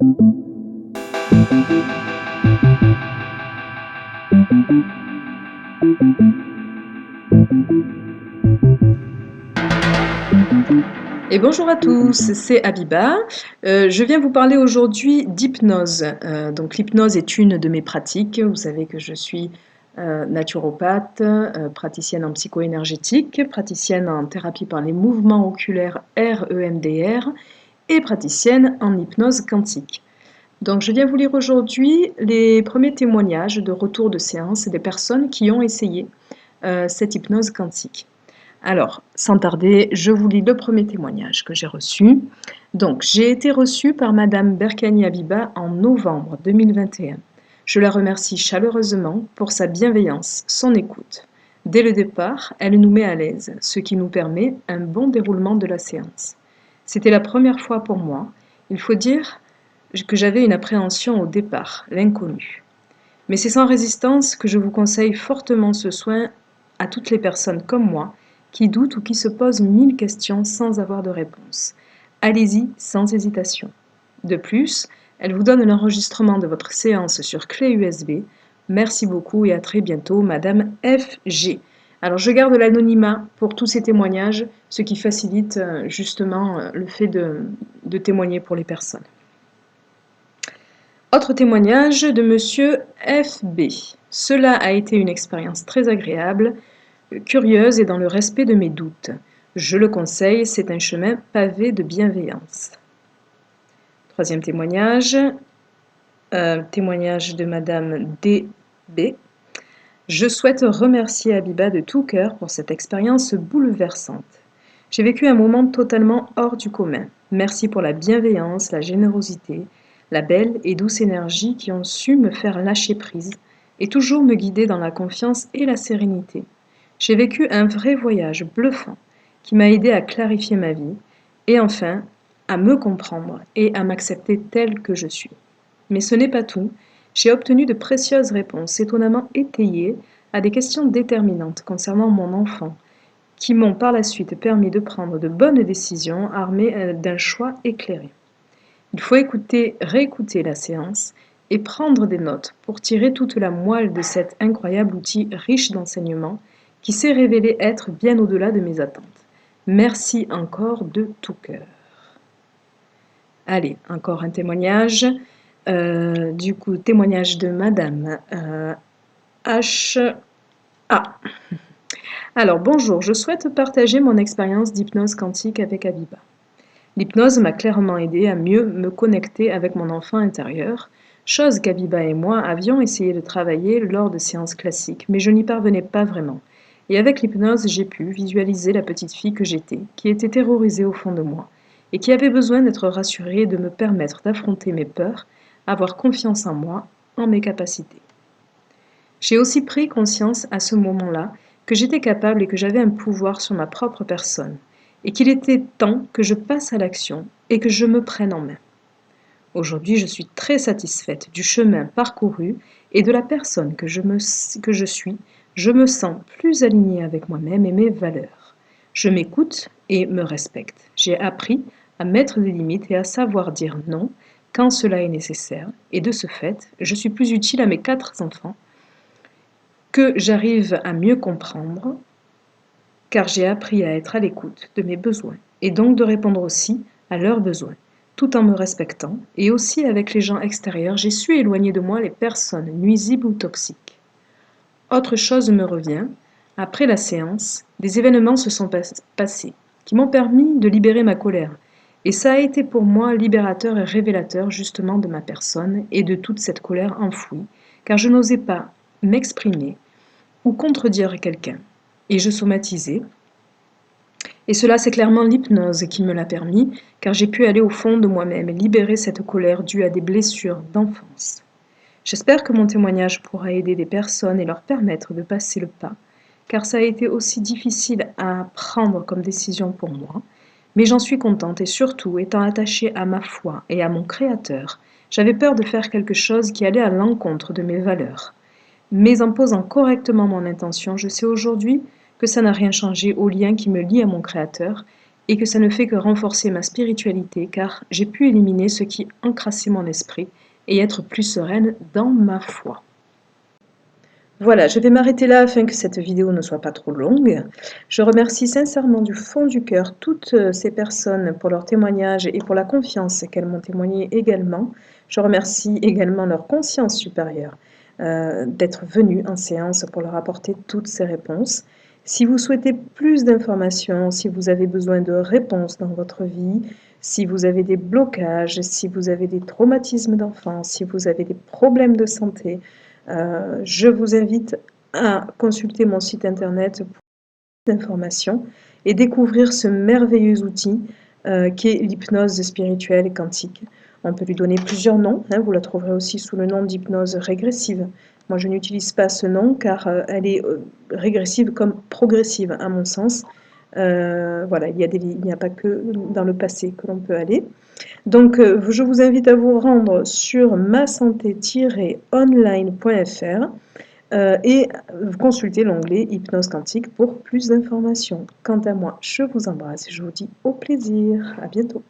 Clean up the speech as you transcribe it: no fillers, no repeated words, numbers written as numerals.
Et bonjour à tous, c'est Abiba. Je viens vous parler aujourd'hui d'hypnose. Donc l'hypnose est une de mes pratiques. Vous savez que je suis naturopathe, praticienne en psycho-énergétique, praticienne en thérapie par les mouvements oculaires REMDR et praticienne en hypnose quantique. Donc je viens vous lire aujourd'hui les premiers témoignages de retour de séance des personnes qui ont essayé cette hypnose quantique. Alors, sans tarder, je vous lis le premier témoignage que j'ai reçu. Donc, j'ai été reçue par Madame Berkani Abiba en novembre 2021. Je la remercie chaleureusement pour sa bienveillance, son écoute. Dès le départ, elle nous met à l'aise, ce qui nous permet un bon déroulement de la séance. C'était la première fois pour moi. Il faut dire que j'avais une appréhension au départ, l'inconnu. Mais c'est sans résistance que je vous conseille fortement ce soin à toutes les personnes comme moi qui doutent ou qui se posent 1000 questions sans avoir de réponse. Allez-y sans hésitation. De plus, elle vous donne l'enregistrement de votre séance sur clé USB. Merci beaucoup et à très bientôt, Madame FG. Alors, je garde l'anonymat pour tous ces témoignages, ce qui facilite justement le fait de témoigner pour les personnes. Autre témoignage de Monsieur FB. Cela a été une expérience très agréable, curieuse et dans le respect de mes doutes. Je le conseille, c'est un chemin pavé de bienveillance. Troisième témoignage, témoignage de Madame DB. Je souhaite remercier Abiba de tout cœur pour cette expérience bouleversante. J'ai vécu un moment totalement hors du commun. Merci pour la bienveillance, la générosité, la belle et douce énergie qui ont su me faire lâcher prise et toujours me guider dans la confiance et la sérénité. J'ai vécu un vrai voyage bluffant qui m'a aidé à clarifier ma vie et enfin à me comprendre et à m'accepter telle que je suis. Mais ce n'est pas tout. J'ai obtenu de précieuses réponses étonnamment étayées à des questions déterminantes concernant mon enfant, qui m'ont par la suite permis de prendre de bonnes décisions armées d'un choix éclairé. Il faut réécouter la séance et prendre des notes pour tirer toute la moelle de cet incroyable outil riche d'enseignements qui s'est révélé être bien au-delà de mes attentes. Merci encore de tout cœur. Allez, encore un témoignage. Du coup, témoignage de Madame H. A. Alors, bonjour, je souhaite partager mon expérience d'hypnose quantique avec Abiba. L'hypnose m'a clairement aidé à mieux me connecter avec mon enfant intérieur, chose qu'Abiba et moi avions essayé de travailler lors de séances classiques, mais je n'y parvenais pas vraiment. Et avec l'hypnose, j'ai pu visualiser la petite fille que j'étais, qui était terrorisée au fond de moi, et qui avait besoin d'être rassurée et de me permettre d'affronter mes peurs, avoir confiance en moi, en mes capacités. J'ai aussi pris conscience à ce moment-là que j'étais capable et que j'avais un pouvoir sur ma propre personne, et qu'il était temps que je passe à l'action et que je me prenne en main. Aujourd'hui, je suis très satisfaite du chemin parcouru et de la personne que je suis. Je me sens plus alignée avec moi-même et mes valeurs. Je m'écoute et me respecte. J'ai appris à mettre des limites et à savoir dire non quand cela est nécessaire. Et de ce fait, je suis plus utile à mes 4 enfants que j'arrive à mieux comprendre car j'ai appris à être à l'écoute de mes besoins et donc de répondre aussi à leurs besoins, tout en me respectant, et aussi avec les gens extérieurs, j'ai su éloigner de moi les personnes nuisibles ou toxiques. Autre chose me revient, après la séance, des événements se sont passés, qui m'ont permis de libérer ma colère, et ça a été pour moi libérateur et révélateur justement de ma personne et de toute cette colère enfouie, car je n'osais pas m'exprimer ou contredire quelqu'un. Et je somatisais. Et cela, c'est clairement l'hypnose qui me l'a permis, car j'ai pu aller au fond de moi-même et libérer cette colère due à des blessures d'enfance. J'espère que mon témoignage pourra aider des personnes et leur permettre de passer le pas, car ça a été aussi difficile à prendre comme décision pour moi, mais j'en suis contente et surtout, étant attachée à ma foi et à mon Créateur, j'avais peur de faire quelque chose qui allait à l'encontre de mes valeurs. Mais en posant correctement mon intention, je sais aujourd'hui que ça n'a rien changé au lien qui me lie à mon Créateur et que ça ne fait que renforcer ma spiritualité car j'ai pu éliminer ce qui encrassait mon esprit et être plus sereine dans ma foi. Voilà, je vais m'arrêter là afin que cette vidéo ne soit pas trop longue. Je remercie sincèrement du fond du cœur toutes ces personnes pour leur témoignage et pour la confiance qu'elles m'ont témoigné également. Je remercie également leur conscience supérieure d'être venues en séance pour leur apporter toutes ces réponses. Si vous souhaitez plus d'informations, si vous avez besoin de réponses dans votre vie, si vous avez des blocages, si vous avez des traumatismes d'enfance, si vous avez des problèmes de santé, je vous invite à consulter mon site internet pour plus d'informations et découvrir ce merveilleux outil qui est l'hypnose spirituelle et quantique. On peut lui donner plusieurs noms, hein, vous la trouverez aussi sous le nom d'hypnose régressive. Moi, je n'utilise pas ce nom car elle est régressive comme progressive à mon sens. Voilà, il n'y a pas que dans le passé que l'on peut aller. Donc, je vous invite à vous rendre sur masanté-online.fr et consulter l'onglet Hypnose quantique pour plus d'informations. Quant à moi, je vous embrasse et je vous dis au plaisir. À bientôt.